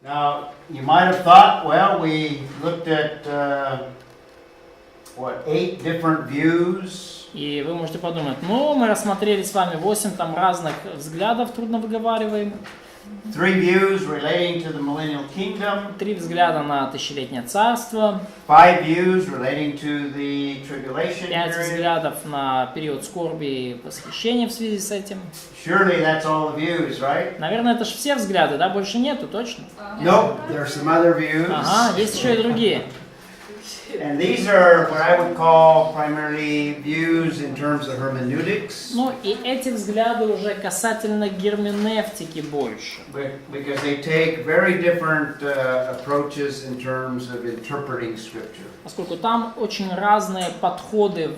Now, you might have thought, well, we looked at, 8 different views. И вы можете подумать, ну, мы рассмотрели с вами 8 там разных взглядов, трудно выговариваем. 3 views relating to the millennial kingdom. 3 взгляда на тысячелетнее царство. 5 views relating to the tribulation 5 period. взглядов на период скорби и восхищения в связи с этим. Surely that's all the views, right? Наверное, это же все взгляды, да? Больше нету, точно? Nope, there are some other views. Ага, есть еще и другие. And these are what I would call primarily views in terms of hermeneutics. Ну и эти взгляды уже касательно герменевтики больше. Because they take very different approaches in terms of interpreting scripture. Поскольку там очень разные подходы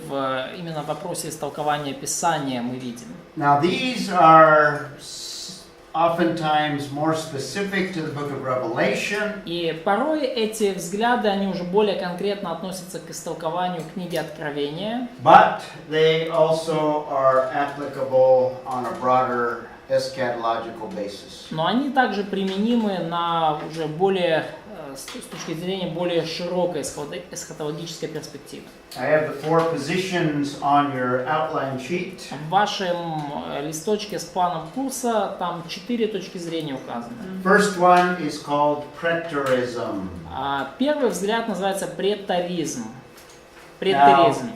именно в вопросе истолкования Писания мы видим. Now these are oftentimes more specific to the book of Revelation. И порой эти взгляды, они уже более конкретно относятся к истолкованию книги Откровения. But they also are applicable on a broader eschatological basis. Но они также применимы на уже более, с точки зрения более широкой эсхатологической перспективы. I have the 4 positions on your outline sheet. В вашем листочке с планом курса там 4 точки зрения указаны. First one is called preterism. Первый взгляд называется претеризм. Претеризм.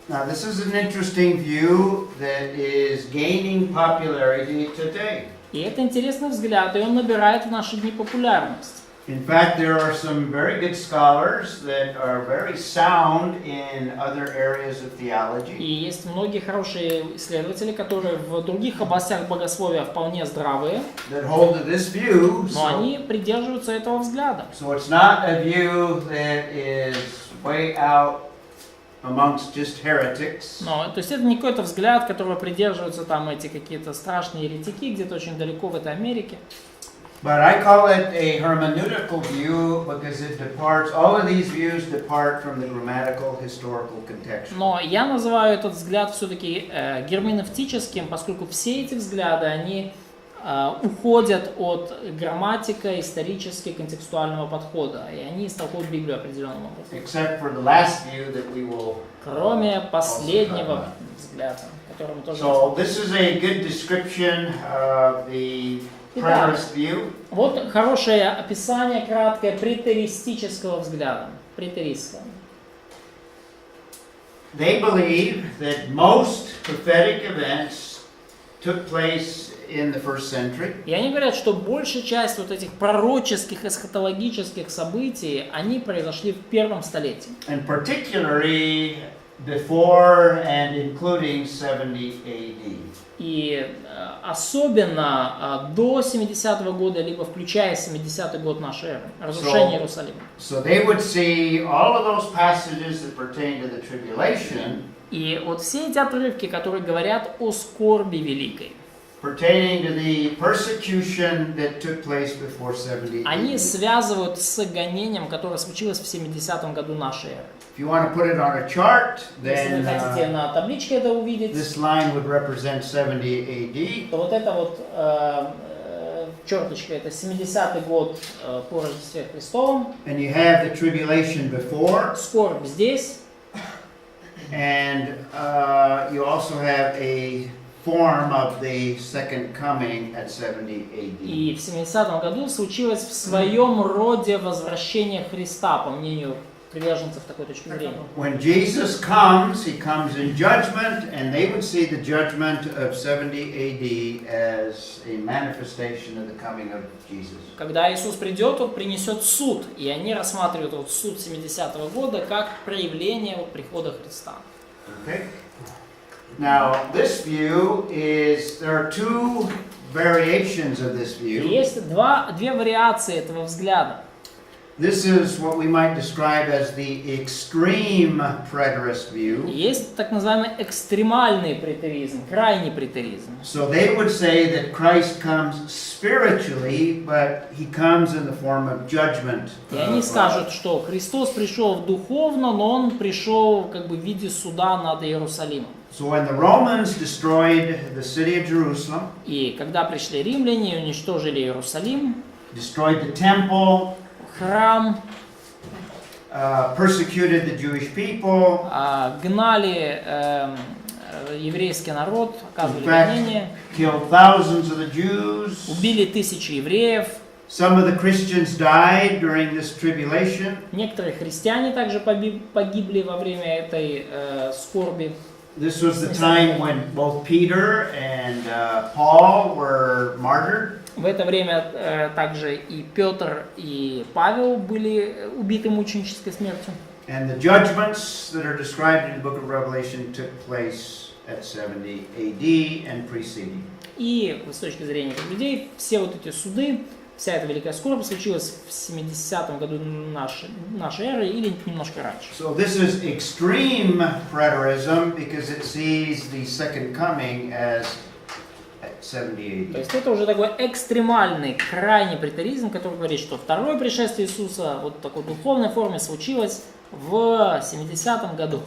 Now this is an interesting view that is gaining popularity today. И это интересный взгляд, и он набирает в наши дни популярность. In fact, there are some very good scholars that are very sound in other areas of theology. И есть многие хорошие исследователи, которые в других областях богословия вполне здравые, That hold to this view. но они придерживаются этого взгляда. So it's not a view that is way out amongst just heretics. Но, то есть это не какой-то взгляд, которого придерживаются там эти какие-то страшные еретики где-то очень далеко в этой Америке. But I call it a hermeneutical view because it departs, all of these views depart from the grammatical, historical, contextual. Но я называю этот взгляд все-таки герменевтическим, поскольку все эти взгляды, они уходят от грамматика, исторически контекстуального подхода, и они истолкуют Библию определенным образом. Except for the last view that we will. Кроме последнего взгляда, который мы тоже So рассмотрим. this is a good description of the preterist view. Вот хорошее описание краткое претеристического взгляда. Претеристского. They believe that most prophetic events took place in the first century. И они говорят, что большая часть вот этих пророческих, эсхатологических событий, они произошли в первом столетии. And particularly before and including 70 AD. И особенно до 70-го года, либо включая 70-й год нашей эры, разрушение Иерусалима. So they would see all of those passages that pertain to the tribulation. И вот все эти отрывки, которые говорят о скорби великой, Pertaining to the persecution that took place before 70 они AD. связывают с гонением, которое случилось в 70-м году нашей эры. If you want to put it on a chart, Если вы then хотите на табличке это увидеть, this line would represent 70 AD. то вот эта вот черточка, это 70-й год по Рождестве Христовом, And you have the tribulation before, скорбь здесь, and you also have a form of the second coming at 70 AD. и в 70-м году случилось в своем роде возвращение Христа, по мнению приверженцев такой точки зрения. When Jesus comes, he comes in judgment, and they would see the judgment of 70 AD as a manifestation of the coming of Jesus. Когда Иисус придет, Он принесет суд, и они рассматривают вот суд 70-го года как проявление вот прихода Христа. Okay? Now, this view is, there are 2 variations of this И view. есть две вариации этого взгляда. This is what we might describe as the extreme preterist view. Есть так называемый экстремальный претеризм, крайний претеризм. So they would say that Christ comes spiritually, but he comes in the form of judgment. И они скажут, что Христос пришел духовно, но Он пришел как бы в виде суда над Иерусалимом. So when the Romans destroyed the city of Jerusalem, И когда пришли римляне и уничтожили Иерусалим, destroyed the temple, храм, persecuted the Jewish people, гнали еврейский народ, in оказывали fact, гонения, killed thousands of the Jews. убили тысячи евреев. Some of the Christians died during this tribulation. Некоторые христиане также погибли во время этой скорби. This was the time when both Peter and Paul were martyred. В это время также и Петр, и Павел были убиты мученической смертью. And the judgments that are described in the book of Revelation took place at 70 AD and preceding. И с точки зрения людей, все вот эти суды, вся эта великая скорбь случилась в 70-м году нашей эры или немножко раньше. So this is extreme preterism because it sees the second coming as at 70 То AD. есть это уже такой экстремальный, крайний претеризм, который говорит, что второе пришествие Иисуса вот в такой духовной форме случилось в 70-м году.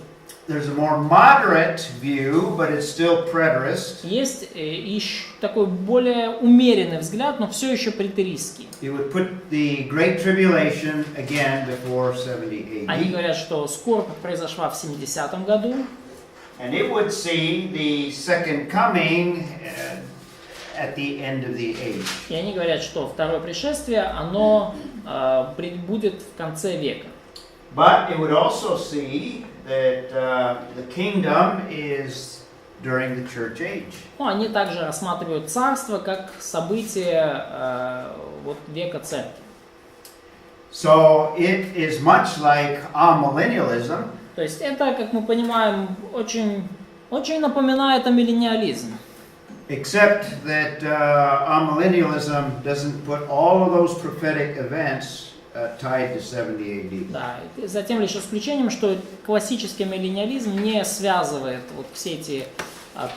There's a more moderate view, but it's still preterist. Есть еще такой более умеренный взгляд, но все еще претеристский. It would put the Great Tribulation again before 70 Они AD. говорят, что скорбь произошла в 70-м году, And it would see the second coming at the end of the age. и они говорят, что второе пришествие, оно будет в конце века. But it would also see that the kingdom is during the church age. Ну, они также рассматривают царство как событие вот века церкви. So it is much like amillennialism, То есть это, как мы понимаем, очень напоминает амиллениализм. except that amillennialism doesn't put all of those prophetic events tied to 70 AD. Да, и за тем лишь исключением, что классический миллениализм не связывает вот все эти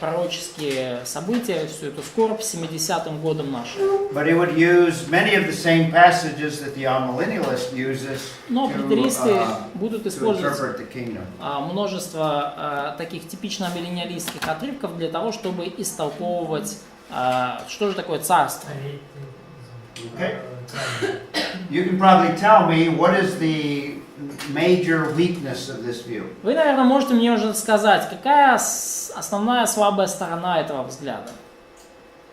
пророческие события, всю эту скорбь с 70-м годом нашей. But it would use many of the same passages that the amillennialist uses Но претеристы будут to использовать interpret the kingdom. множество таких типично миллениалистских отрывков для того, чтобы истолковывать, что же такое царство. Okay? You can probably tell me what is the major weakness of this view. Вы, наверное, можете мне уже сказать, какая основная слабая сторона этого взгляда.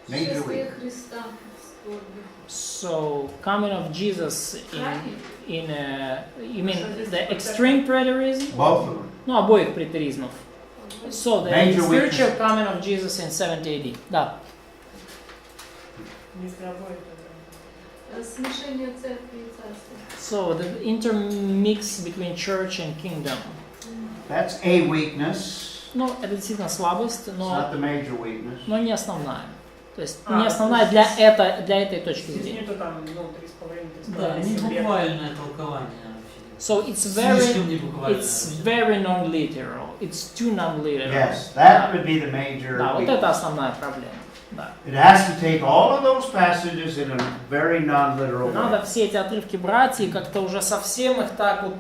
Major weakness. Христа в скорби. So, coming of Jesus you mean the extreme preterism? Both of them. Ну, обоих претеризмов. So, the Major spiritual weakness. coming of Jesus in 70 AD. Да. Смешение церкви и царства. So, the intermix between church and kingdom. That's a weakness. Ну, это действительно слабость, It's not но the major weakness. не основная. То есть не основная для этой точки Здесь зрения. нету там, 3,5, Да, 3,5 лет. буквальное толкование. So it's Слишком небуквально. very non-literal. It's too non-literal. Yes, that would be the major Да, вот это weakness. основная проблема. Да. It has to take all of those passages in a very non-literal way. Надо все эти отрывки брать и как-то уже совсем их так вот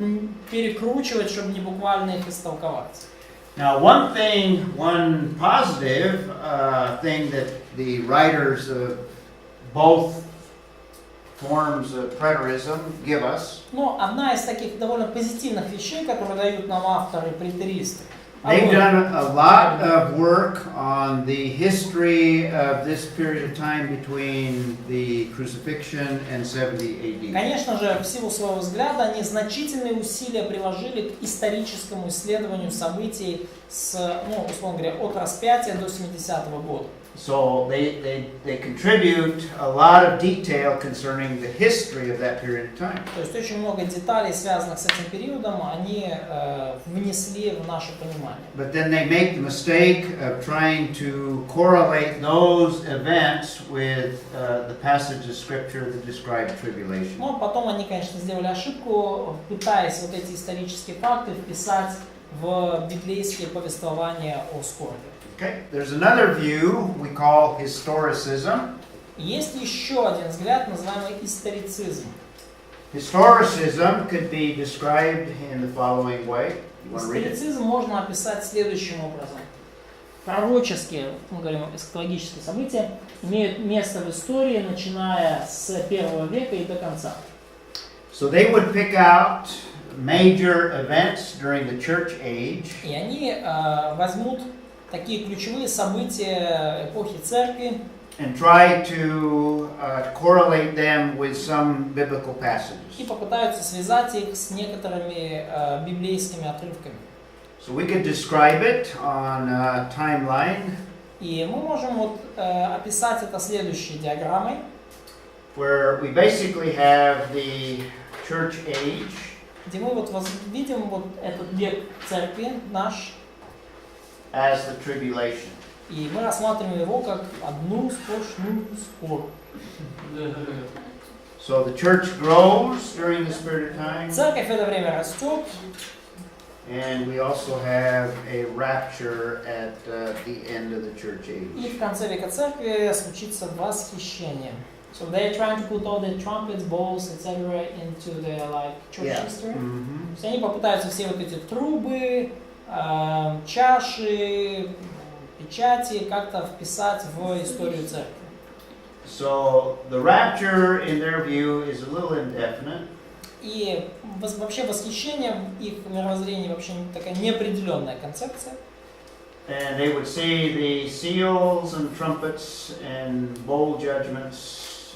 перекручивать, чтобы не буквально их истолковать. Now, one positive thing that the writers of both forms of preterism give us, Но одна из таких довольно позитивных вещей, которые дают нам авторы претеристы, they've done a lot of work on the history of this period of time between the crucifixion and 70 AD. конечно же, в силу своего взгляда, они значительные усилия приложили к историческому исследованию событий с, условно говоря, от распятия до 70-го года. So they contribute a lot of detail concerning the history of that period of time. То есть очень много деталей, связанных с этим периодом, они внесли в наше понимание. But then they make the mistake of trying to correlate those events with the passage of scripture that describe tribulation. Но потом они, конечно, сделали ошибку, пытаясь вот эти исторические факты вписать в библейские повествования о скорби. Okay, there's another view we call historicism. Есть еще один взгляд, называемый историцизм. Historicism could be described in the following way. You want to read it? Историцизм можно описать следующим образом. пророческие, мы говорим, эсхатологические события, имеют место в истории, начиная с 1 века и до конца. So they would pick out major events during the church age. И они возьмут такие ключевые события эпохи церкви And try to correlate them with some biblical passages. и попытаются связать их с некоторыми библейскими отрывками. So we could describe it on a timeline И мы можем вот описать это следующей диаграммой, where we basically have the church age, где мы вот видим вот этот век церкви наш, as the tribulation. и мы рассматриваем его как одну сплошную спор. So the church grows during this period of time, Церковь в это время растет, and we also have a rapture at the end of the church и age. в конце века церкви случится восхищение. So they're trying to put all the trumpets, bowls, etc. into the like church Yeah. history. Mhm. То есть они попытаются все вот эти трубы, чаши, печати как-то вписать в историю церкви. So the rapture, in their view, is a little indefinite. И вообще восхищение в их мировоззрении вообще такая неопределенная концепция. And they would see the seals and trumpets and bowl judgments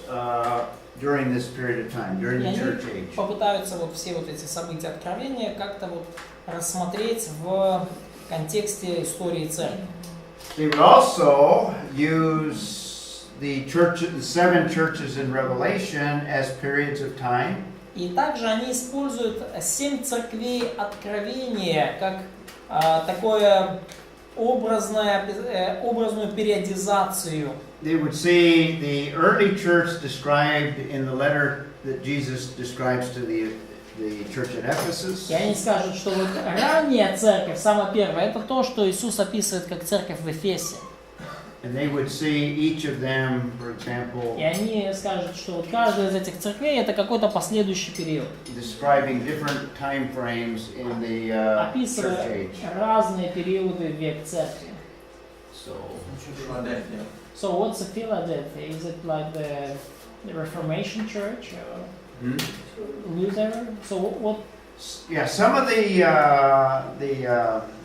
during this period of time, during the church age. Попытаются вот все вот эти события откровения как-то вот рассмотреть в контексте истории церкви. They would also use the seven churches in Revelation as periods of time. И также они используют 7 церквей откровения как такое образную периодизацию. They would see the early church described in the letter that Jesus describes to the church at Ephesus. И они скажут, что вот ранняя церковь, самая первая, это то, что Иисус описывает как церковь в Эфесе. And they would see each of them, for example, И они скажут, что вот каждая из этих церквей это какой-то последующий период, describing different time frames in the church описывая age. разные периоды в век церкви. So, So what's a Philadelphia? Is it like the Reformation Church or Luther? So what? yeah, some of the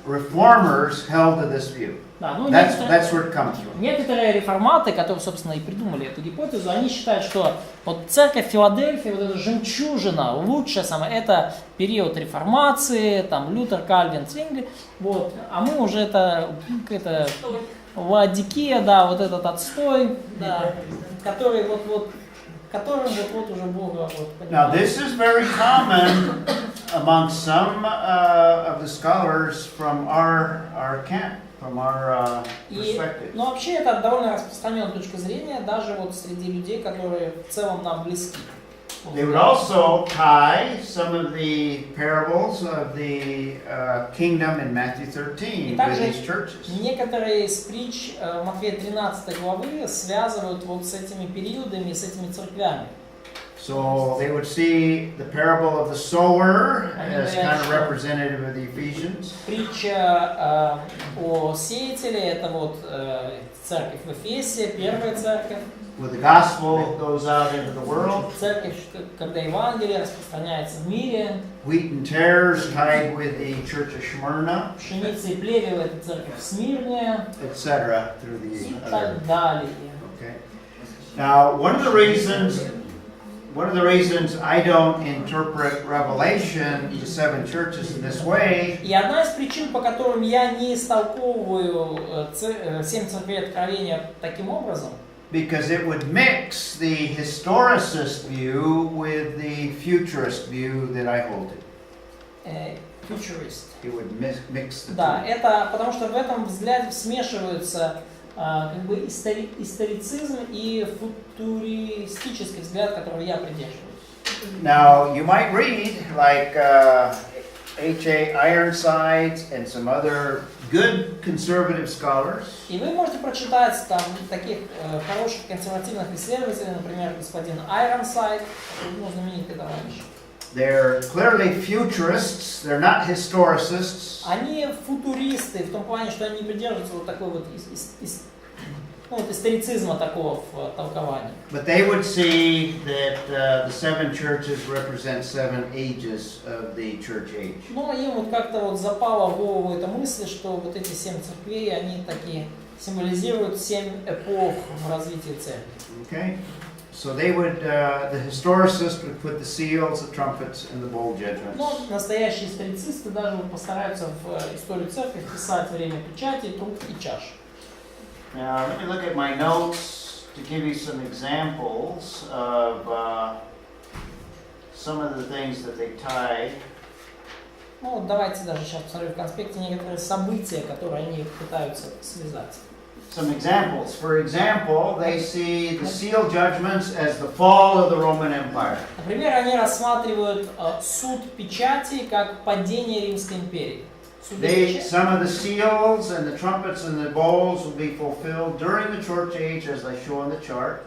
reformers held to this view. Да, ну, That's where it comes from. некоторые реформаты, которые, собственно, и придумали эту гипотезу, они считают, что вот церковь Филадельфии, вот эта жемчужина, лучшая самая, это период реформации, там Лютер, Кальвин, Цвингли, вот, а мы уже это Лаодикея, да, вот этот отстой, да, который которым вот уже Бога вот, Now, понимает. this is very common among some of the scholars from our camp, from our perspective. Но вообще это довольно распространенная точка зрения, даже вот среди людей, которые в целом нам близки. They would also tie some of the parables of the kingdom in Matthew 13 with these churches. Некоторые из притч Матфея 13 главы связывают вот с этими периодами, с этими церквями. So they would see the parable of the sower as kind of representative of the Ephesians. Притча о сеятеле, это вот церковь в Эфесе, первая церковь. Where the gospel goes out into the world. Церковь, когда Евангелие распространяется в мире. Wheat and tares tied with the church of Smyrna. Пшеница и плевел — это церковь в Смирне. Etc. through the И так далее. Okay. Now, one of the reasons I don't interpret Revelation, the seven churches, in this way, И одна из причин, по которым я не истолковываю 7 церквей откровения таким образом, because it would mix the historicist view with the futurist view that I hold to. futurist. It would mix the Да, two. это потому что в этом взгляде смешиваются как бы историцизм и футуристический взгляд, которого я придерживаюсь. Now, you might read like H.A. Ironsides and some other good conservative scholars. И вы можете прочитать там таких хороших консервативных исследователей, например, господин Айронсайд, знаменитый товарищ. They're clearly futurists, they're not historicists. Они футуристы в том плане, что они придерживаются вот такой вот историцизма такого в толковании. But they would see that the seven churches represent seven ages of the church age. Но им вот как-то вот запала в голову эта мысль, что вот эти 7 церквей, они такие символизируют 7 эпох в развитии церкви. Okay? So they would, the historicist would put the seals, the trumpets, and the bowl judgments. Но настоящие историцисты даже вот постараются в историю церкви вписать время печати, труп и чаш. Now, let me look at my notes to give you some examples of some of the things that they tie. Ну вот давайте даже сейчас посмотрим в конспекте некоторые события, которые они пытаются связать. Some examples. For example, they see the seal judgments as the fall of the Roman Empire. Например, они рассматривают суд печати как падение Римской империи. Some of the seals and the trumpets and the bowls will be fulfilled during the church age, as I show on the chart.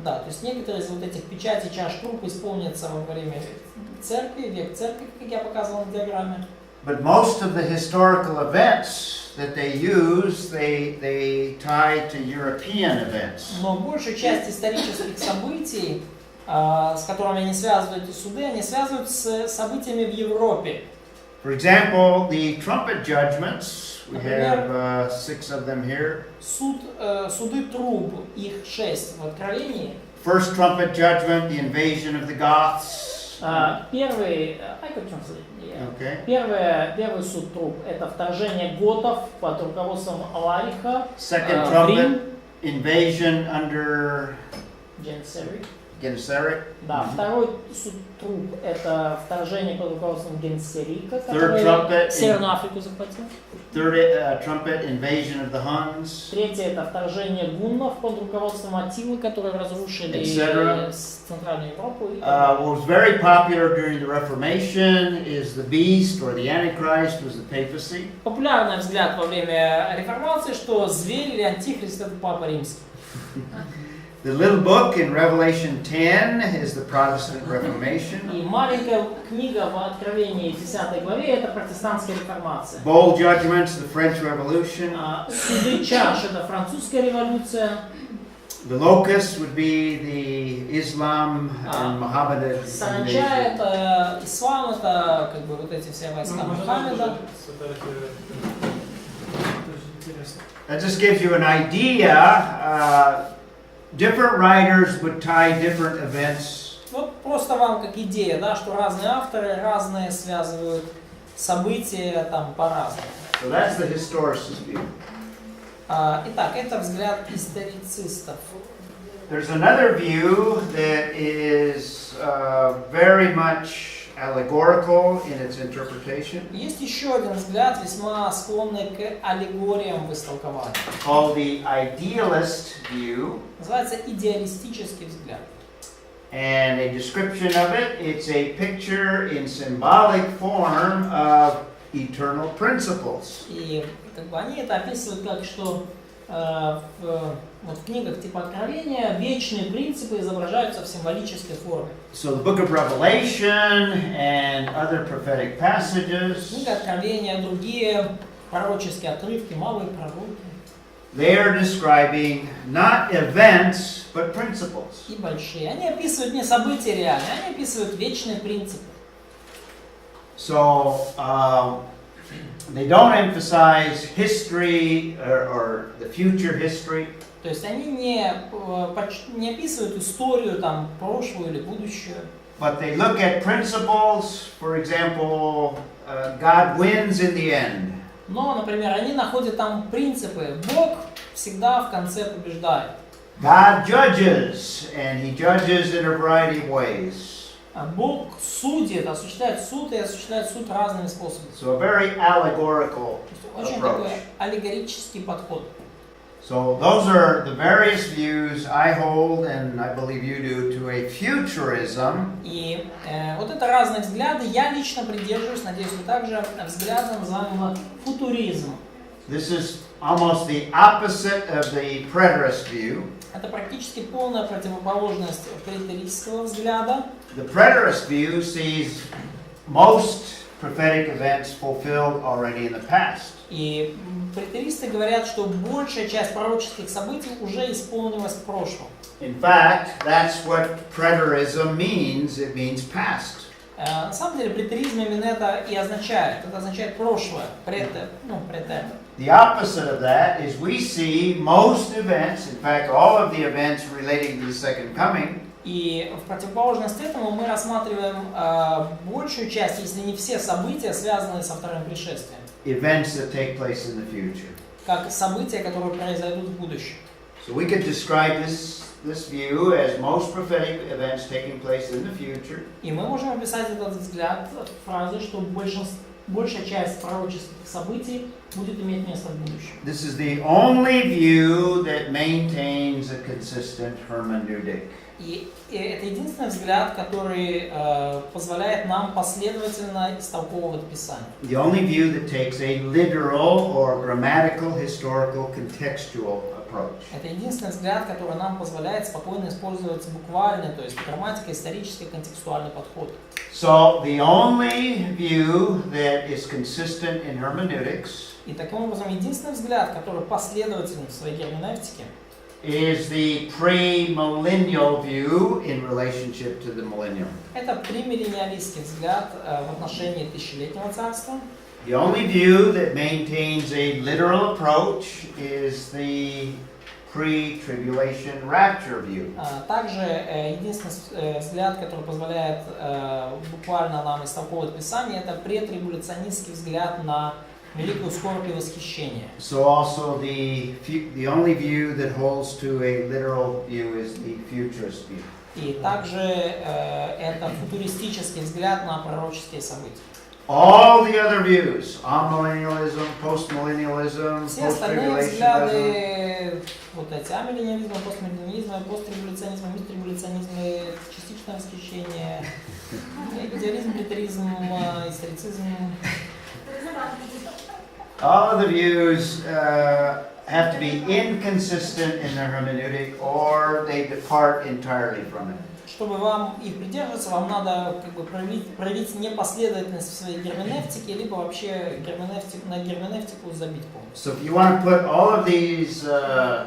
Да, то есть некоторые из вот этих печатей, чаш, труп исполнятся во время церкви, век церкви, как я показывал на диаграмме. But most of the historical events that they use, they tie to European events. Но большую часть исторических событий, с которыми они связывают эти суды, они связывают с событиями в Европе. For example, the trumpet judgments, we have 6 of them here. Суды труб, их 6 в Откровении. First trumpet judgment, the invasion of the Goths. Первый суд труб – это вторжение готов под руководством Алариха Second в Рим. trumpet, invasion under Genseric. Да, второй суд труб – это вторжение под руководством Генсерика, Third trumpet, который Северную Африку захватил. Third trumpet, invasion of the Huns. Третье – это вторжение гуннов под руководством Аттилы, которые разрушили Центральную Европу. What was very popular during the Reformation is the beast or the Antichrist was the papacy. Популярный взгляд во время реформации, что зверь или антихрист – это Папа Римский. The little book in Revelation 10 is the Protestant Reformation. И маленькая книга в Откровении 10 главе – это протестантская реформация. Bowl judgments, the French Revolution. Суды чаш – это французская революция. The locust would be the Islam and Mohammedan Саранча – invasion. это ислам, это как бы вот эти все войска Мухаммеда. That just gives you an idea. Different writers would tie different events. Вот просто вам как идея, да, что разные авторы разные связывают события там по-разному. So that's the historicist view. Итак, это взгляд историцистов. There's another view that is very much allegorical in its interpretation. Есть еще один взгляд, весьма склонный к аллегориям в истолковании. Called the idealist view. Называется идеалистический взгляд. And a description of it, it's a picture in symbolic form of eternal principles. И как бы они это описывают как, что в книгах типа Откровения вечные принципы изображаются в символической форме. So the book of Revelation and other prophetic passages, Книга Откровения, другие пророческие отрывки, малые пророки they are describing not events, but principles. и большие. Они описывают не события реальные, они описывают вечные принципы. So they don't emphasize history or the future history. То есть они не описывают историю, там, прошлую или будущую. But they look at principles. For example, God wins in the end. Но, например, они находят там принципы. Бог всегда в конце побеждает. God judges, and He judges in a variety of ways. Бог судит, осуществляет суд и осуществляет суд разными способами. So a very allegorical Очень approach. такой аллегорический подход. So those are the various views I hold, and I believe you do, to a futurism. И вот это разные взгляды. Я лично придерживаюсь, надеюсь, вы также, взгляда, называемого футуризм. This is almost the opposite of the preterist view. Это практически полная противоположность претеристского взгляда. The preterist view sees most prophetic events fulfilled already in the past. И претеристы говорят, что большая часть пророческих событий уже исполнилась в прошлом. In fact, that's what preterism means. It means past. На самом деле претеризм именно это и означает. Это означает прошлое, претер. The opposite of that is we see most events, in fact all of the events relating to the second coming, И в противоположность этому мы рассматриваем большую часть, если не все события, связанные со вторым пришествием, events that take place in the future. как события, которые произойдут в будущем. So we could describe this view as most prophetic events taking place in the future. И мы можем описать этот взгляд фразой, что большая часть пророческих событий будет иметь место в будущем. This is the only view that maintains a consistent hermeneutic. И это единственный взгляд, который позволяет нам последовательно истолковывать Писание. The only view that takes a literal or grammatical, historical, contextual approach. Это единственный взгляд, который нам позволяет спокойно использовать буквальный, то есть грамматика, исторический, контекстуальный подход. So the only view that is consistent in hermeneutics И таким образом единственный взгляд, который последователен в своей герменевтике, is the premillennial view in relationship to the millennium. это премиллениалистский взгляд в отношении тысячелетнего царства. The only view that maintains a literal approach is the pre-tribulation rapture view. Также единственный взгляд, который позволяет буквально нам истолковывать Писание, это претрибуляционистский взгляд на великую скорбь и восхищение. So also the only view that holds to a literal view is the futurist view. И также это футуристический взгляд на пророческие события. All the other views, amillennialism, postmillennialism, Все остальные post-tribulationism, взгляды, вот эти амиллениализм, постмиллениализм, пострибуляционизм, мистрибуляционизм, частичное восхищение, идеализм, претеризм, историцизм. all of the views have to be inconsistent in their hermeneutic or they depart entirely from it. Чтобы вам их придерживаться, вам надо проявить непоследовательность в своей герменевтике, либо вообще на герменевтику забить полностью. So if you want to put all of these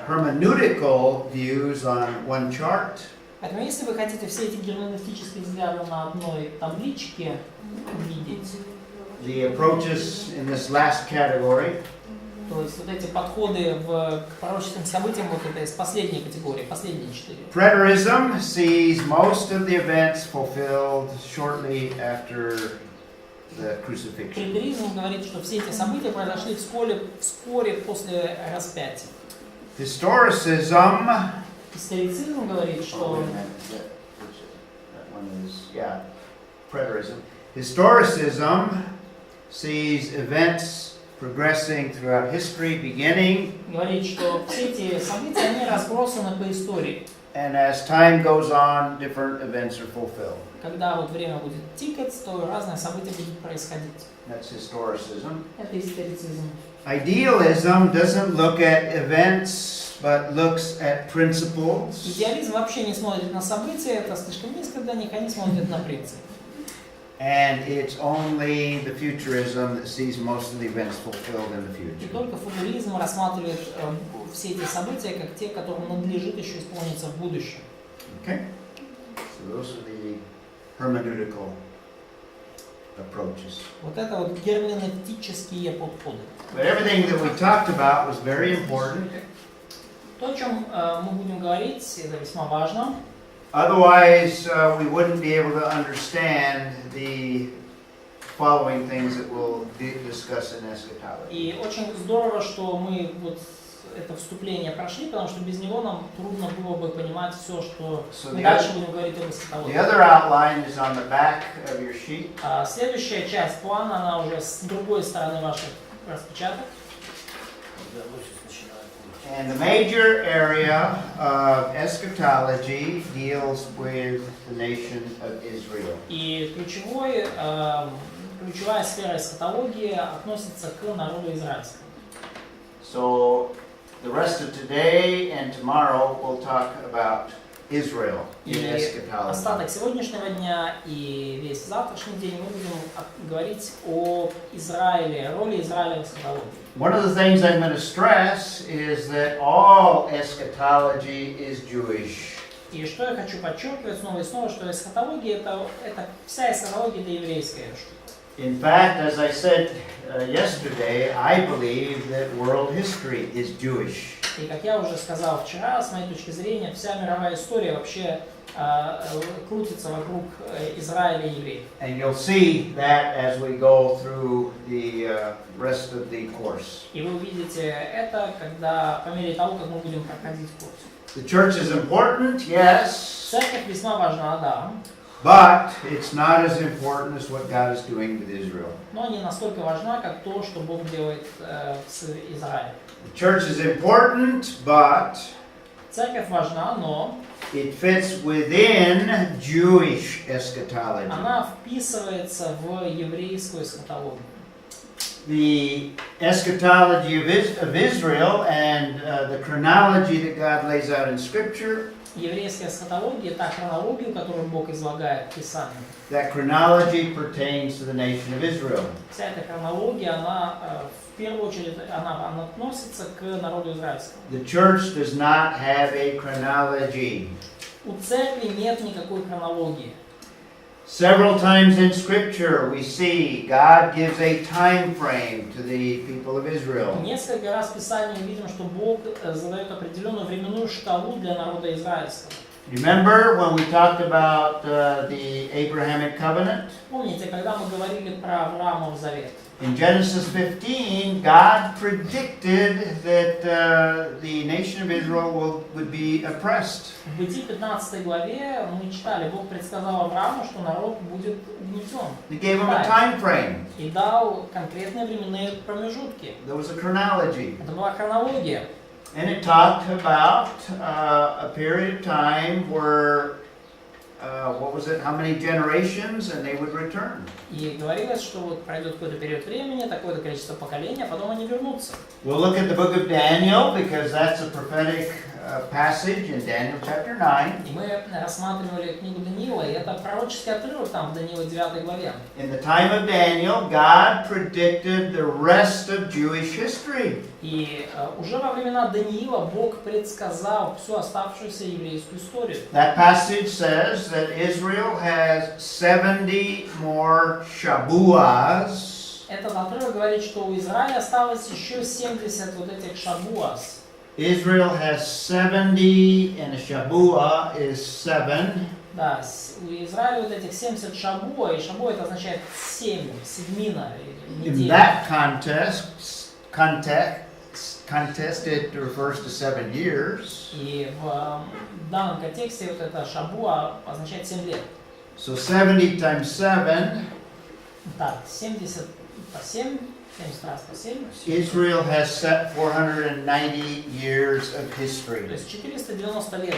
hermeneutical views on one chart, Поэтому если вы хотите все эти герменевтические взгляды на одной табличке видеть, the approaches in this last category, то есть вот эти подходы к пророческим событиям, вот это из последней категории, последние 4. preterism sees most of the events fulfilled shortly after the crucifixion. Претеризм говорит, что все эти события произошли вскоре после распятия. Historicism, Историцизм говорит, что preterism. Historicism sees events progressing throughout history, beginning, говорит, что все эти события, они разбросаны по истории. and as time goes on, different events are fulfilled. Когда вот время будет тикать, то разные события будут происходить. That's historicism. Это историцизм. Idealism doesn't look at events, but looks at principles. Идеализм вообще не смотрит на события, это слишком низко для них, они смотрят на принцип. And it's only the futurism that sees most of the events fulfilled in the И future. только футуризм рассматривает все эти события как те, которым надлежит еще исполниться в будущем. Okay? So those are the hermeneutical approaches. Вот это вот герменевтические подходы. But everything that we talked about was very important. То, о чем мы будем говорить, это весьма важно. Otherwise, we wouldn't be able to understand the following things that we'll discuss in eschatology. И очень здорово, что мы вот это вступление прошли, потому что без него нам трудно было бы понимать все, что мы дальше будем говорить об The эсхатологии. other outline is on the back of your sheet. Следующая часть плана, она уже с другой стороны ваших распечаток. And the major area of eschatology deals with the nation of Israel. И ключевая сфера эсхатологии относится к народу израильскому. So the rest of today and tomorrow we'll talk about Israel in И eschatology. остаток сегодняшнего дня и весь завтрашний день мы будем говорить о Израиле, роли Израиля в эсхатологии. One of the things I'm going to stress is that all eschatology is Jewish. И что я хочу подчеркивать снова и снова, что эсхатология это вся эсхатология, это еврейская штука. In fact, as I said yesterday, I believe that world history is Jewish. И как я уже сказал вчера, с моей точки зрения, вся мировая история вообще крутится вокруг Израиля и евреев. And you'll see that as we go through the rest of the course. И вы увидите это, когда по мере того, как мы будем проходить курс. The church is important, yes, Церковь весьма важна, да, but it's not as important as what God is doing with Israel. но не настолько важна, как то, что Бог делает с Израилем. The church is important, but Церковь важна, но it fits within Jewish eschatology. она вписывается в еврейскую эсхатологию. The eschatology of Israel and the chronology that God lays out in Scripture, Еврейская эсхатология – та хронология, которую Бог излагает в Писании. that chronology pertains to the nation of Israel. Вся эта хронология, она в первую очередь она относится к народу израильскому. The church does not have a chronology. У церкви нет никакой хронологии. Several times in Scripture we see God gives a time frame to the people of Israel. Несколько раз в Писании видим, что Бог задает определенную временную шкалу для народа израильского. Remember when we talked about the Abrahamic covenant? Помните, когда мы говорили про Авраамов завет? In Genesis 15, God predicted that the nation of Israel would be oppressed. В Бытии 15 главе мы читали, Бог предсказал Аврааму, что народ будет угнетен. He gave him a time frame. И дал конкретные временные промежутки. There was a chronology. Это была хронология. And it talked about a period of time where, what was it, how many generations, and they would return. И говорилось, что вот пройдет какой-то период времени, такое-то количество поколений, а потом они вернутся. We'll look at the book of Daniel because that's a prophetic passage in Daniel chapter 9. И мы рассматривали книгу Даниила, и это пророческий отрывок там в Даниила 9 главе. In the time of Daniel, God predicted the rest of Jewish history. И уже во времена Даниила Бог предсказал всю оставшуюся еврейскую историю. That passage says that Israel has 70 more Shabuas. Этот отрывок говорит, что у Израиля осталось еще 70 вот этих шабуас. Israel has 70, and a Shabua is 7. Да, у Израиля вот этих 70 шабуа, и шабуа это означает 7, седьмина, In неделя. that context, it refers to 7 years. И в данном контексте вот это шабуа означает 7 лет. So 70 times 7, Так, 70 по 7, 70 раз по 7. Israel has set 490 years of То history. есть 490 лет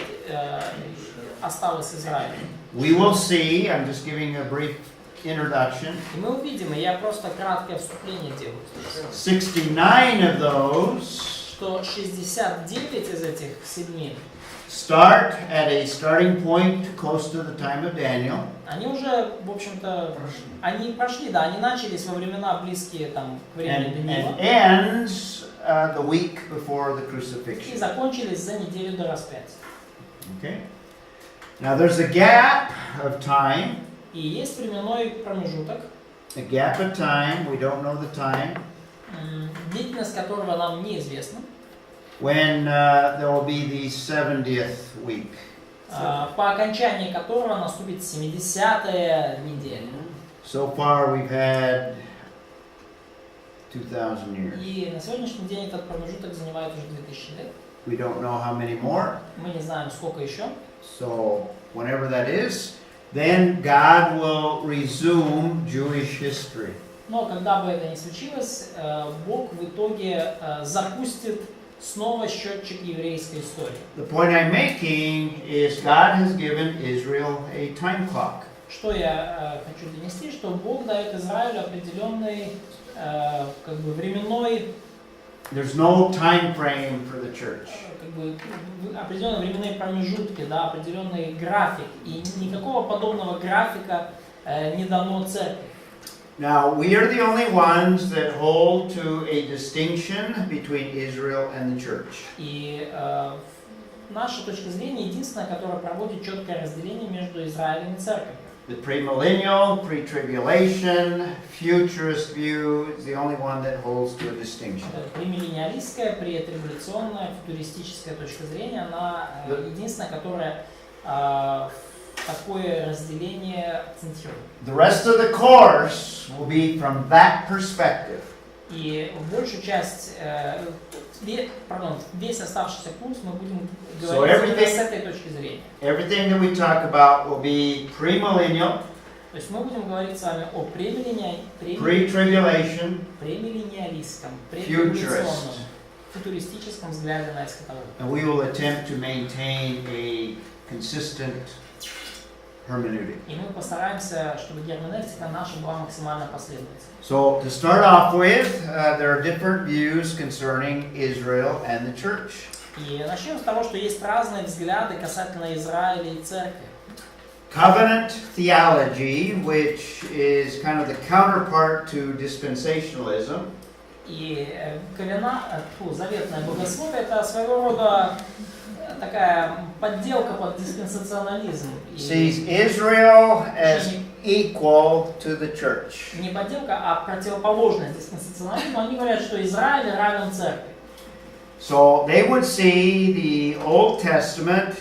осталось Израилю. We will see, I'm just giving a brief introduction, И мы увидим, и я просто краткое вступление делаю здесь, 69 of those что 69 из этих седьмин, start at a starting point close to the time of Daniel, они уже, в общем-то, они прошли, да, они начались во времена близкие там, к времени and Даниила, ends the week before the и crucifixion. закончились за неделю до распятия. Okay? Now there's a gap of time, И есть временной промежуток, a gap of time, we don't know the time, длительность которого нам неизвестна, when there will be the 70th week. по окончании которого наступит 70-я неделя. So far we've had 2,000 years. И на сегодняшний день этот промежуток занимает уже 2000 лет. We don't know how many more. Мы не знаем, сколько еще. So whenever that is, then God will resume Jewish history. Но когда бы это ни случилось, Бог в итоге запустит снова счетчик еврейской истории. The point I'm making is God has given Israel a time clock. Что я хочу донести, что Бог дает Израилю определенный как бы временной There's no time frame for the church. Как бы определенные временные промежутки, да, определенный график. И никакого подобного графика не дано церкви. Now, we are the only ones that hold to a distinction between Israel and the church. И наша точка зрения единственная, которая проводит четкое разделение между Израилем и церковью. The premillennial, pre-tribulation, futurist view is the only one that holds to a distinction. Премиллениалистская, претрибуляционная, футуристическая точка зрения, она единственная, которая такое разделение акцентирует. The rest of the course will be from that perspective. И большую часть, весь оставшийся курс мы будем говорить именно с этой точки зрения. Everything that we talk about will be premillennial, То есть мы будем говорить с вами о pre-tribulation, премиллениалистском, futurist, претрибуляционном, футуристическом взгляде на эсхатологию. and we will attempt to maintain a consistent hermeneutic. И мы постараемся, чтобы герменевтика наша была максимально последовательной. So to start off with, there are different views concerning Israel and the church. И начнем с того, что есть разные взгляды касательно Израиля и церкви. Covenant theology, which is kind of the counterpart to dispensationalism, И заветное богословие — это своего рода такая подделка под диспенсационализм. sees Israel as equal to the church. Не подделка, а противоположность диспенсационализму. Они говорят, что Израиль равен церкви. So they would see the Old Testament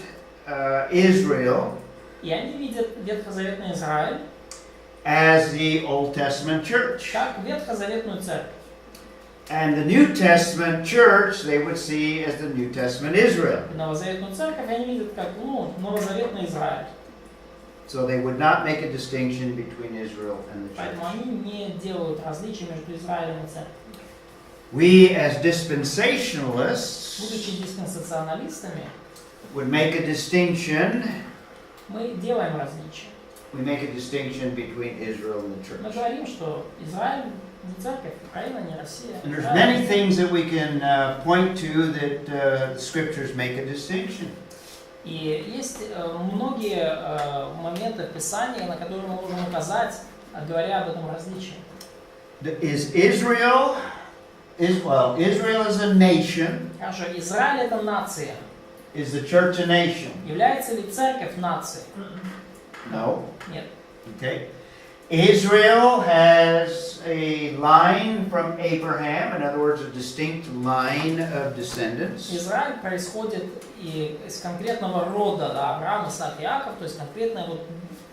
Israel И они видят ветхозаветный Израиль as the Old Testament church. как ветхозаветную церковь. And the New Testament church they would see as the New Testament Israel. И новозаветную церковь они видят как новозаветный Израиль. So they would not make a distinction between Israel and the Поэтому church. они не делают различий между Израилем и церковью. We as dispensationalists Будучи диспенсационалистами, would make a distinction. мы делаем различия. We make a distinction between Israel and the Мы church. говорим, что Израиль не церковь, Украина не Россия. And there's many things that we can point to that the scriptures make a distinction. И есть многие моменты в Писании, на которые мы можем указать, говоря об этом различии. Israel is a nation. Хорошо, Израиль — это нация. Is the church a nation? Является ли церковь нацией? No. Нет. Okay. Israel has a line from Abraham, in other words, a distinct line of descendants. Израиль происходит из конкретного рода, да, Авраам, Исаак, Иаков, то есть конкретная вот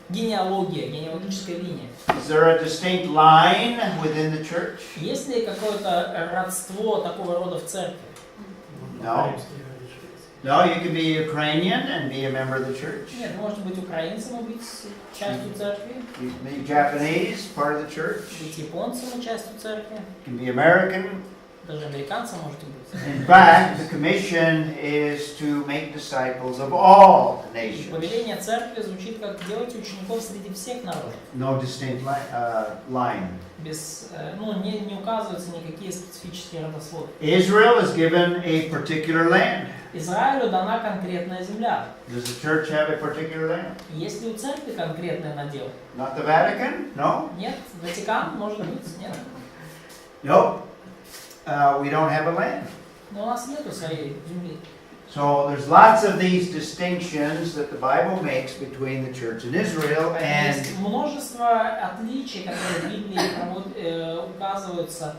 генеалогия, генеалогическая линия. Is there a distinct line within the church? Есть ли какое-то родство такого рода в церкви? No. No, you can be Ukrainian and be a member of the church. Нет, можно быть украинцем и быть частью церкви, You can be Japanese, part of the church. быть японцем и частью церкви, You can be American. даже американцем можете быть. In fact, the commission is to make disciples of all И nations. повеление церкви звучит как делать учеников среди всех народов. No distinct line. Без, не указываются никакие специфические родословия. Israel is given a particular land. Израилю дана конкретная земля. Does the church have a particular land? Есть ли у церкви конкретный надел? Not the Vatican? No? Нет. Ватикан, может быть, нет. Nope. We don't have a land. Но у нас нету своей земли. So there's lots of these distinctions that the Bible makes between the church and Israel, and Есть множество отличий, которые в Библии указываются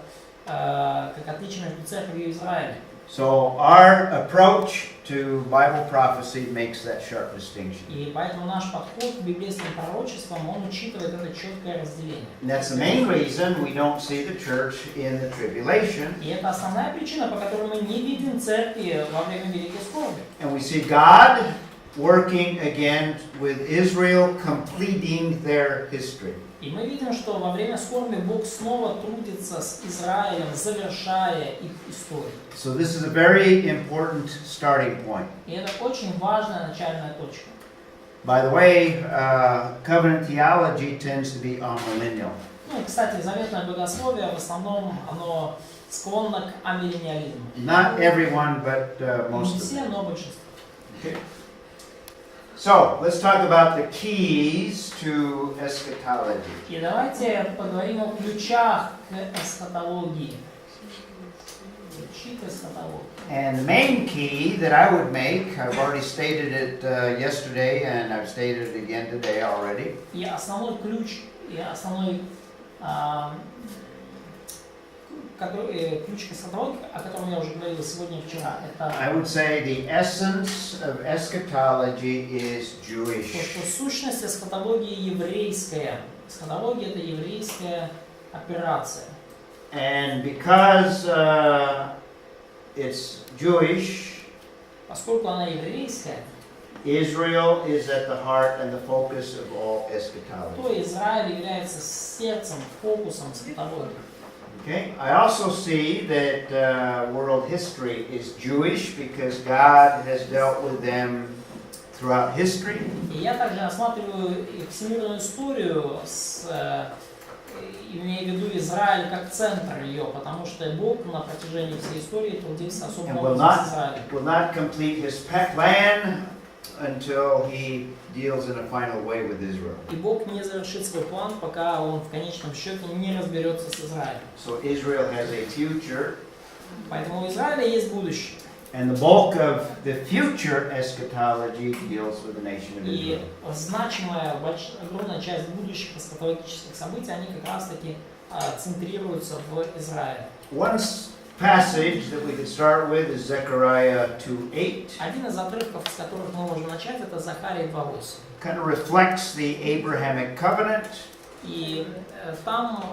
как отличия между церковью и Израилем. so our approach to Bible prophecy makes that sharp distinction. И поэтому наш подход к библейским пророчествам, он учитывает это четкое разделение. And that's the main reason we don't see the church in the tribulation, И это основная причина, по которой мы не видим церкви во время Великой Скорби. and we see God working again with Israel, completing their history. И мы видим, что во время скорби Бог снова трудится с Израилем, завершая их историю. So this is a very important starting point. И это очень важная начальная точка. By the way, covenant theology tends to be amillennial. Ну и, кстати, заветное богословие в основном оно склонна к амиллениализму. Not everyone, but Не most of все, them. но большинство. Okay. So, let's talk about the keys to eschatology. И давайте поговорим о ключах к эсхатологии. Ключи к эсхатологии. And the main key that I would make, I've already stated it yesterday, and I've stated it again today already. И основной ключ, ключ к эсхатологии, о котором я уже говорил сегодня и вчера, это I would say the essence of eschatology is то, Jewish. что сущность эсхатологии еврейская. Эсхатология — это еврейская операция. And because it's Jewish, Поскольку она еврейская, Israel is at the heart and the focus of all eschatology. то Израиль является сердцем, фокусом эсхатологии. Okay. I also see that world history is Jewish because God has dealt with them throughout history. И я также рассматриваю всемирную историю, имея в виду Израиль как центр ее, потому что Бог на протяжении всей истории трудился особым And will образом с Израилем. not complete his plan until he deals in a final way with Israel. И Бог не завершит свой план, пока он в конечном счете не разберется с Израилем. So Israel has a future, Поэтому у Израиля есть будущее. and the bulk of the future eschatology deals with the nation of И Israel. значимая, огромная часть будущих эсхатологических событий, они как раз-таки центрируются в Израиле. One passage that we could start with is Zechariah 2:8. Один из отрывков, с которых мы можем начать, это Захария 2:8. Kind of reflects the Abrahamic covenant. И там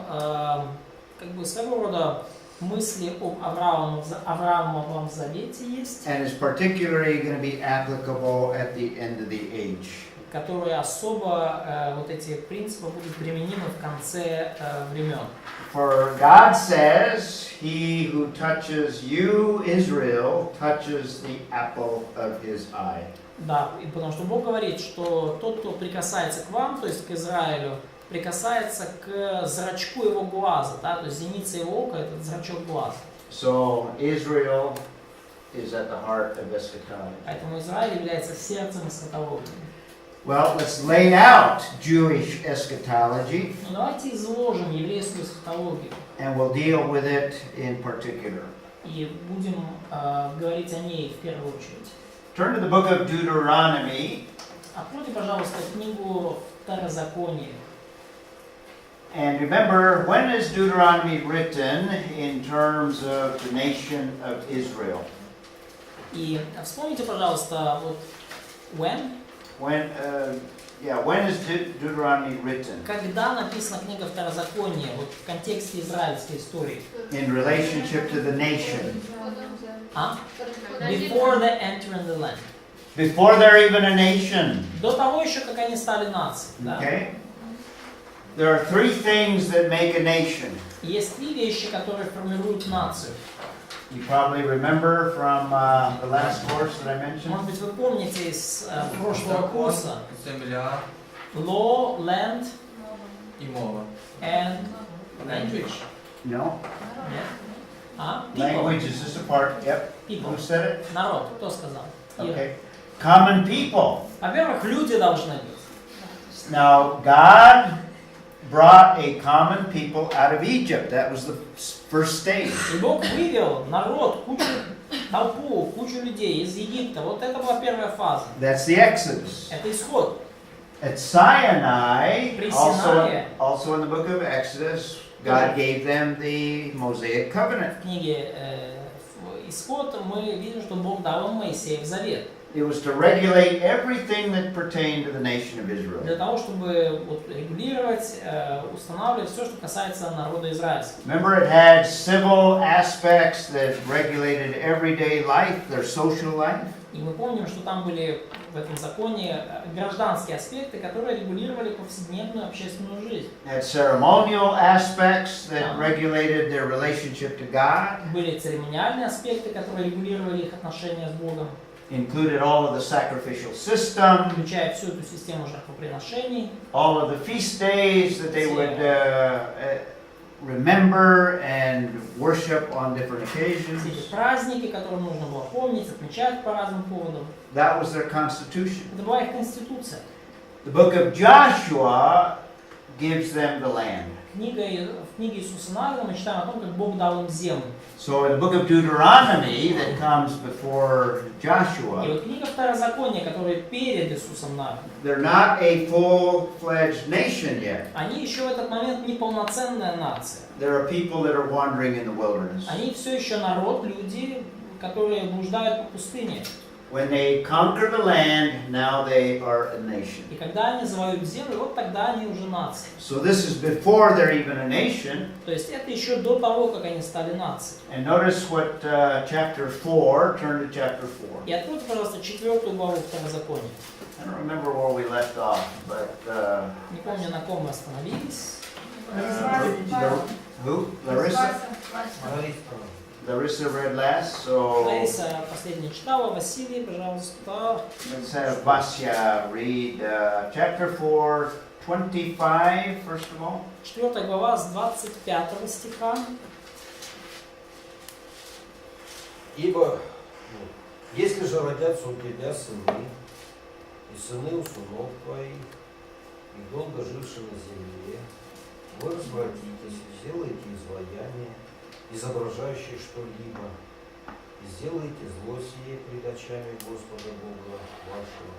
как бы своего рода мысли об Авраамовом завете есть, And is particularly going to be applicable at the end of the age. которые особо вот эти принципы будут применимы в конце времен. For God says, he who touches you, Israel, touches the apple of his eye. Да, и потому что Бог говорит, что тот, кто прикасается к вам, то есть к Израилю, прикасается к зрачку его глаза, да, то есть зеница его ока — это зрачок глаза. So Israel is at the heart of eschatology. Поэтому Израиль является сердцем эсхатологии. Well, let's lay out Jewish eschatology, Ну, давайте изложим еврейскую эсхатологию and we'll deal with it in particular. и будем говорить о ней в первую очередь. Turn to the book of Deuteronomy, Откройте, пожалуйста, книгу Второзакония. and remember, when is Deuteronomy written in terms of the nation of Israel? И вспомните, пожалуйста, вот when When is Deuteronomy written? когда написана книга Второзакония, вот в контексте израильской истории? In relationship to the nation. А? Before they enter in the land. Before they're even a nation. До того еще, как они стали нацией. Да? Okay? There are three things that make a nation. Есть три вещи, которые формируют нацию. You probably remember from the last course that I mentioned. Может быть, вы помните из прошлого курса. Земля Law, land и мова. and language. No? Нет? А? People. Language is just a part. Yep. People. Who said it? Народ. Кто сказал? Ира. Okay. Common people. Во-первых, люди должны быть. Now, God brought a common people out of Egypt. That was the first stage. И Бог вывел народ, толпу, кучу людей из Египта. Вот это была первая фаза. That's the Exodus. Это исход. At Sinai, При also, Синае. also in the book of Exodus, God gave them the Mosaic covenant. В книге Исход мы видим, что Бог дал им Мойсеев Завет. It was to regulate everything that pertained to the nation of Для Israel. того, чтобы вот, регулировать, устанавливать все, что касается народа израильского. Remember, it had civil aspects that regulated everyday life, their social life. И мы помним, что там были в этом законе гражданские аспекты, которые регулировали повседневную общественную жизнь. It had ceremonial aspects that regulated their relationship to God. Были церемониальные аспекты, которые регулировали их отношения с Богом. Included all of the sacrificial system, Включая всю эту систему жертвоприношений, all of the feast days that they would remember and worship on different occasions. Все эти праздники, которые нужно было помнить, отмечать по разным поводам. That was their constitution. Это была их конституция. The book of Joshua gives them the land. В книге Иисуса Навина мы читаем о том, как Бог дал им землю. So in the book of Deuteronomy that comes before И Joshua, вот книга Второзакония, которая перед Иисусом Навином, they're not a full-fledged nation yet. они еще в этот момент не полноценная нация. There are people that are wandering in the wilderness. Они все еще народ, люди, которые блуждают по пустыне. When they conquer the land, now they are a nation. И когда они завоюют землю, вот тогда они уже нация. So this is before they're even a nation. То есть это еще до того, как они стали нацией. And notice what chapter 4, turn to chapter 4. И откройте, пожалуйста, 4 главу Второзакония. I don't remember where we left off, but Не помню, на ком мы остановились. who? Larissa? Larissa read last, so Лариса последняя читала. Василий, пожалуйста. let's have Vasya read chapter 4, 25, first of all. 4 глава с 25 стиха. Ибо, если же родятся у тебя сыны, и сыны у сынов твоих, и долго жившие на земле, вы развратитесь, сделаете изваяние, изображающее что-либо, и сделаете зло сие пред очами Господа Бога вашего,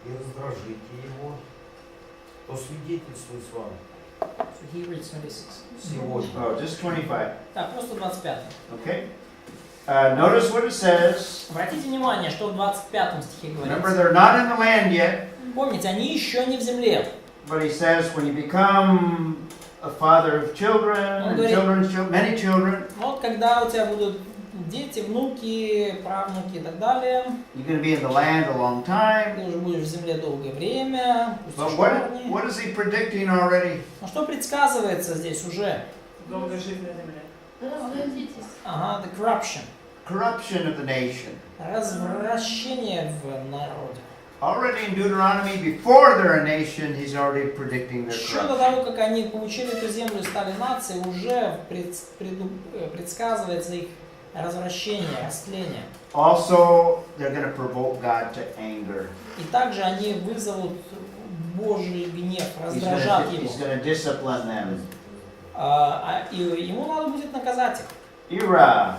и раздражите его, то свидетельствует с вами So he reads 26. сегодня. Oh, just 25. Так, просто 25. Okay. Notice what it says. Обратите внимание, что в 25 стихе Remember, говорится. they're not in the land yet, Помните, они еще не в земле. but he says when you become a father of children, and children's children, many children, Вот когда у тебя будут дети, внуки, правнуки и так далее, you're going to be in the land a long time. ты уже будешь в земле долгое время, But пустишь what, корни. what is he predicting already? Но что предсказывается здесь уже? Долго жить на земле. Развратитесь. Ага, the corruption. Corruption of the nation. Развращение в народе. Already in Deuteronomy, before they're a nation, he's already predicting their Еще до corruption. того, как они получили эту землю и стали нацией, уже предсказывается их развращение, растление. Also, they're going to provoke God to anger. И также они вызовут Божий гнев, He's раздражат его. going to discipline them. И ему надо будет наказать их. Ira,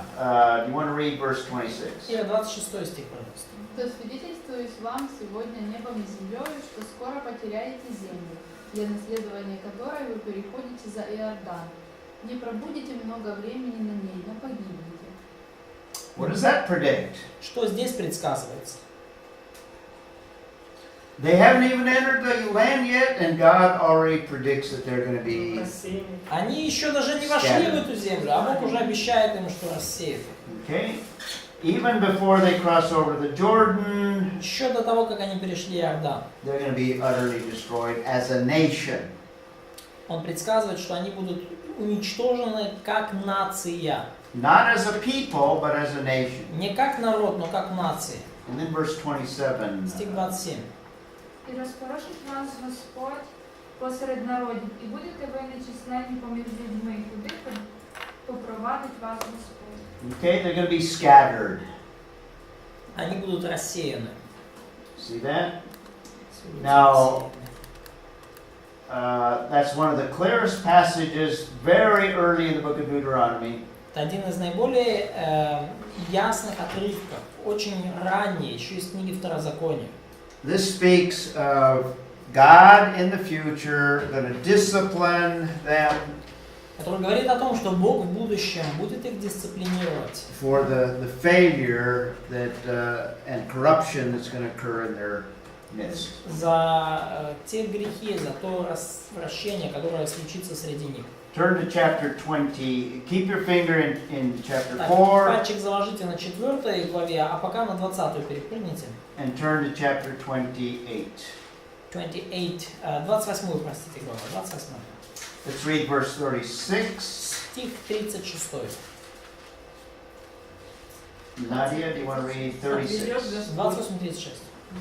do you want to read verse 26? И 26 стих, пожалуйста. То свидетельствуюсь вам сегодня небом и землей, что скоро потеряете землю, для наследования которой вы переходите за Иордан. Не пробудете много времени на ней, но погибнете. What does that predict? Что здесь предсказывается? They haven't even entered the land yet, and God already predicts that they're going to be. Рассеяние. Они еще даже не вошли в эту землю, а Бог уже обещает им, что рассеет их. Okay? Even before they cross over the Jordan, Еще до того, как они перешли Иордан. they're going to be utterly destroyed as a nation. Он предсказывает, что они будут уничтожены как нация. Not as a people, but as a nation. Не как народ, но как нация. And then verse 27. Стих 27. И распорошит вас Господь посеред народів, і будете ви нечисленні поміж людьми, куди попровадить вас Господь. Okay, they're going to be scattered. Они будут рассеяны. See that? Now, that's one of the clearest passages very early in the book of Deuteronomy. Это один из наиболее ясных отрывков, очень ранний, еще из книги Второзакония. This speaks of God in the future going to discipline them Который говорит о том, что Бог в будущем будет их дисциплинировать for the failure that and corruption that's going to occur in their midst. за те грехи, за то развращение, которое случится среди них. Turn to chapter 20. Keep your finger in chapter Так, 4 пальчик заложите на 4 главе, а пока на 20 перепрыгните. and turn to chapter 28. 28, простите, глава, 28. Let's read verse 36. Стих 36. Nadia, do you want to read 36? 28-36.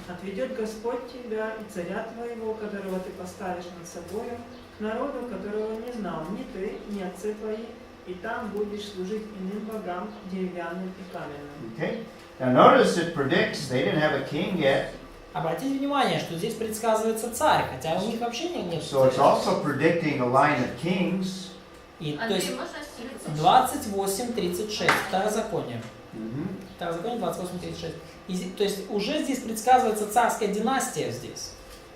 Отведет Господь тебя и царя твоего, которого ты поставишь над собою, к народу, которого не знал ни ты, ни отцы твои, и там будешь служить иным богам, деревянным и каменным. Okay? Now notice it predicts they didn't have a king yet, Обратите внимание, что здесь предсказывается царь, хотя у них вообще нет so it's царя. also predicting a line of kings. И, то Андрей, есть можно стих? 28:36, Второзаконие. Второзаконие 28:36. То есть уже здесь предсказывается царская династия здесь.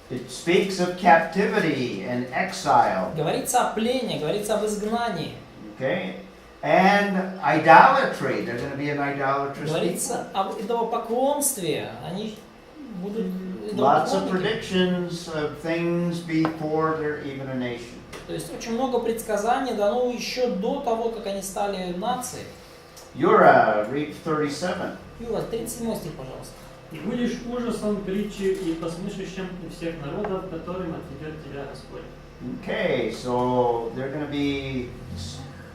It speaks of captivity and exile. Говорится о плене, говорится об изгнании. Okay? And idolatry. They're going to be an idolatrous people. Говорится об идолопоклонстве. Они будут Lots of идолопоклонники. predictions of things before they're even a nation. То есть очень много предсказаний дано еще до того, как они стали нацией. Юра, read 37. Юра, 37 стих, пожалуйста. «И будешь ужасом притчи и посмешищем у всех народов, которым отведет тебя Господь». Okay, so they're going to be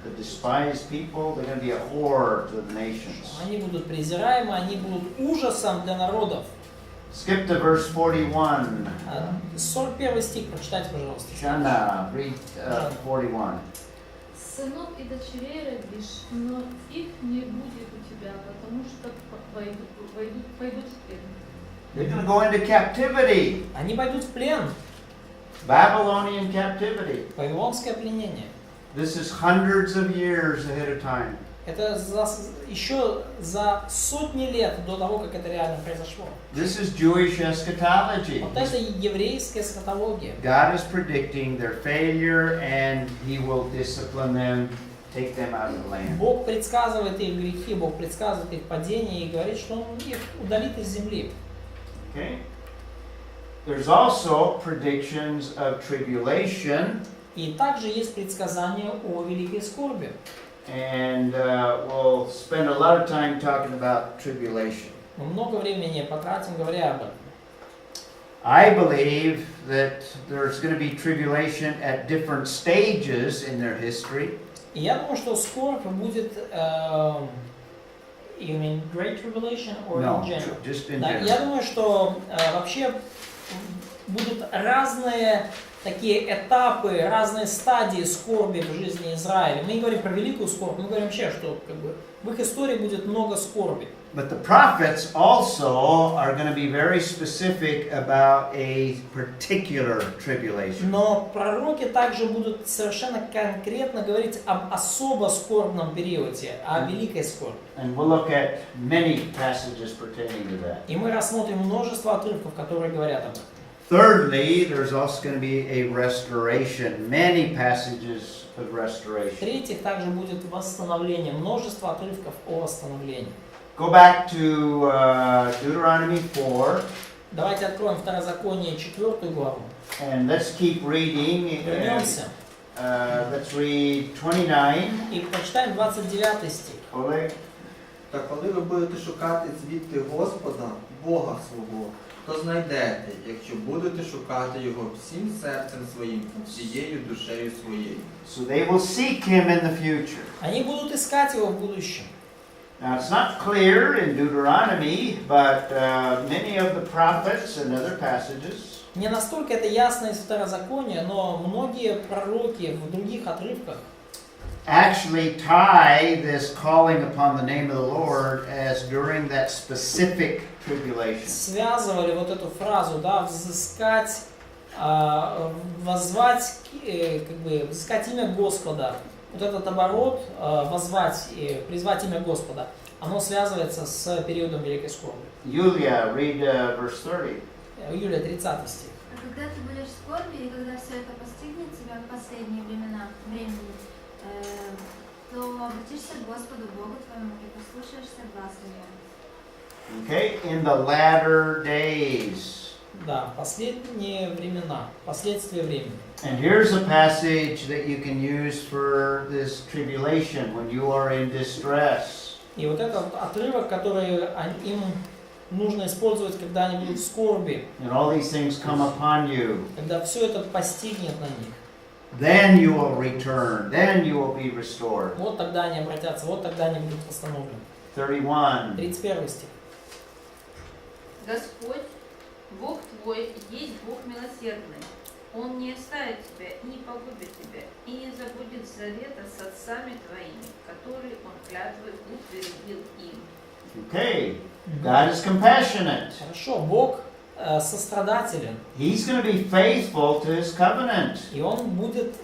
the despised people. They're going to be a horror to the nations. Они будут презираемы, они будут ужасом для народов. Skip to verse 41. 41 стих, прочитайте, пожалуйста. Shana, read 41. Сынов и дочерей родишь, но их не будет у тебя, потому что пойдут в плен. They're going to go into captivity. Они пойдут в плен. Babylonian captivity. Вавилонское пленение. This is hundreds of years ahead of time. Это еще за сотни лет до того, как это реально произошло. This is Jewish eschatology. Вот это еврейская эсхатология. God is predicting their failure and He will discipline them, take them out of the land. Бог предсказывает их грехи, Бог предсказывает их падение и говорит, что Он их удалит из земли. Okay? There's also predictions of tribulation. И также есть предсказания о великой скорби. And we'll spend a lot of time talking about tribulation. Мы много времени потратим, говоря об этом. I believe that there's going to be tribulation at different stages in their history. И я думаю, что скорбь будет, you mean Great Tribulation or No, in general? just in Да, general. я думаю, что вообще будут разные такие этапы, разные стадии скорби в жизни Израиля. Мы не говорим про великую скорбь, мы говорим вообще, что как бы, в их истории будет много скорби. But the prophets also are going to be very specific about a particular tribulation. Но пророки также будут совершенно конкретно говорить об особо скорбном периоде, о великой скорби. And we'll look at many passages pertaining to that. И мы рассмотрим множество отрывков, которые говорят об этом. Thirdly, there's also going to be a restoration. Many passages of restoration. В-третьих, также будет восстановление, множество отрывков о восстановлении. Go back to Deuteronomy 4, Давайте откроем Второзаконие 4 главу. and let's keep reading. Вернемся Let's read 29. и прочитаем 29 стих. Oleg. Та коли ви будете шукати звідти Господа, Бога свого, то знайдете, якщо будете шукати Його всім серцем своїм, всією душею своєю. So they will seek him in the future. Они будут искать его в будущем. Now it's not clear in Deuteronomy, but many of the prophets and other passages Не настолько это ясно из Второзакония, но многие пророки в других отрывках actually tie this calling upon the name of the Lord as during that specific tribulation. связывали вот эту фразу, да, взыскать, воззвать, как бы, взыскать имя Господа. Вот этот оборот, воззвать и призвать имя Господа, оно связывается с периодом Великой скорби. Yulia, read verse 30. Юлия, 30 стих. А когда ты будешь в скорби, и когда все это постигнет тебя в последние времени, то обратишься к Господу Богу твоему и послушаешься гласа Его. Okay, in the latter days. Да, последние времена, последствия времени. And here's a passage that you can use for this tribulation when you are in distress. И вот этот отрывок, который им нужно использовать, когда они будут в скорби, And all these things come upon you. когда все это постигнет на них. Then you will return. Then you will be restored. Вот тогда они обратятся, вот тогда они будут восстановлены. 31. 31 стих. Господь, Бог твой, есть Бог милосердный, Он не оставит тебя и не погубит тебя, и не забудет завета с отцами твоими, который он клятвой утвердил им. Okay, God is compassionate. Хорошо, Бог сострадателен. He's going to be faithful to his covenant. И он будет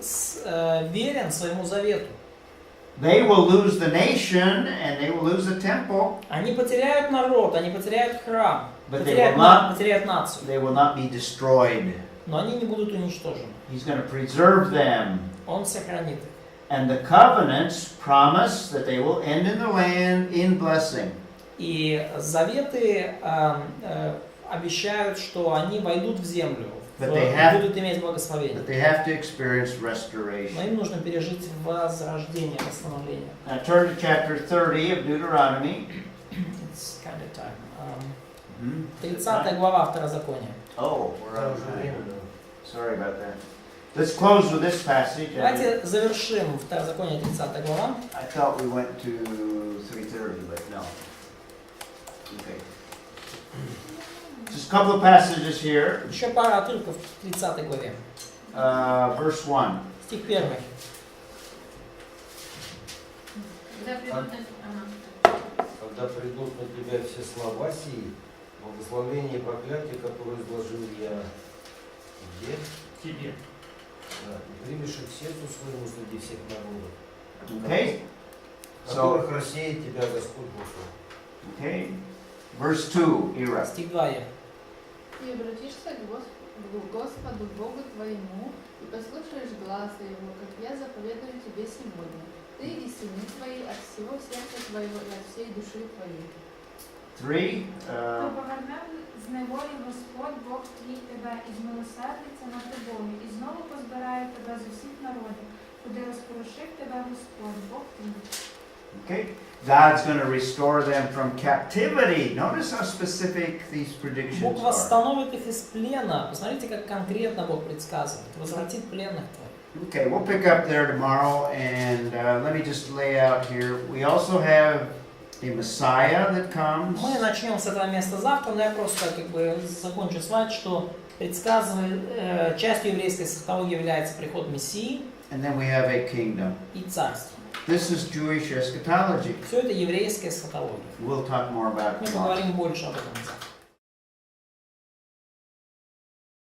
верен своему завету. They will lose the nation and they will lose the temple. Они потеряют народ, они потеряют храм, But потеряют нацию. they will not be destroyed. Но они не будут уничтожены. He's going to preserve them. Он сохранит их. And the covenants promise that they will end in the land in blessing. И заветы обещают, что они войдут в землю, будут иметь благословение. But they have to experience restoration. Но им нужно пережить возрождение, восстановление. Now turn to chapter 30 of Deuteronomy. It's kind of time. 30 глава Второзакония. Oh, we're out of time. Sorry about that. Let's close with this passage. Давайте завершим Второзаконие 30 глава. I thought we went to 3:30, but no. Okay. Just a couple of passages here. Еще пара отрывков в 30 главе. Verse 1. Стих 1. Когда придут на тебя все слова сии, благословение и проклятие, которое изложил я где? Тебе. Да, и примешь их к сердцу своему среди всех народов, Okay. которых рассеет тебя Господь Бог. Okay. Verse 2, Ira. Стих 2. И обратишься к Господу Богу твоему, и послушаешь гласа Его, как я заповедую тебе сегодня, ты и сыны твои от всего сердца твоего и от всей души твоей. 3. То поверне з неволі Господь Бог твій тебе, і змилосердиться над тобою, і знову позбирає тебе з усіх народів, куди розпорушив тебе Господь Бог твій. Okay. God's going to restore them from captivity. Notice how specific these predictions Бог are. восстановит их из плена. Посмотрите, как конкретно Бог предсказывает. Возвратит пленных твоих. Okay, we'll pick up there tomorrow, and let me just lay out here. We also have a Messiah that comes. Мы начнем с этого места завтра, но я просто закончу слайд, что предсказывает, частью еврейской эсхатологии является приход Мессии And then we have a kingdom. и царство. This is Jewish eschatology. Все это еврейская эсхатология. We'll talk more about it Мы tomorrow. поговорим больше об этом завтра.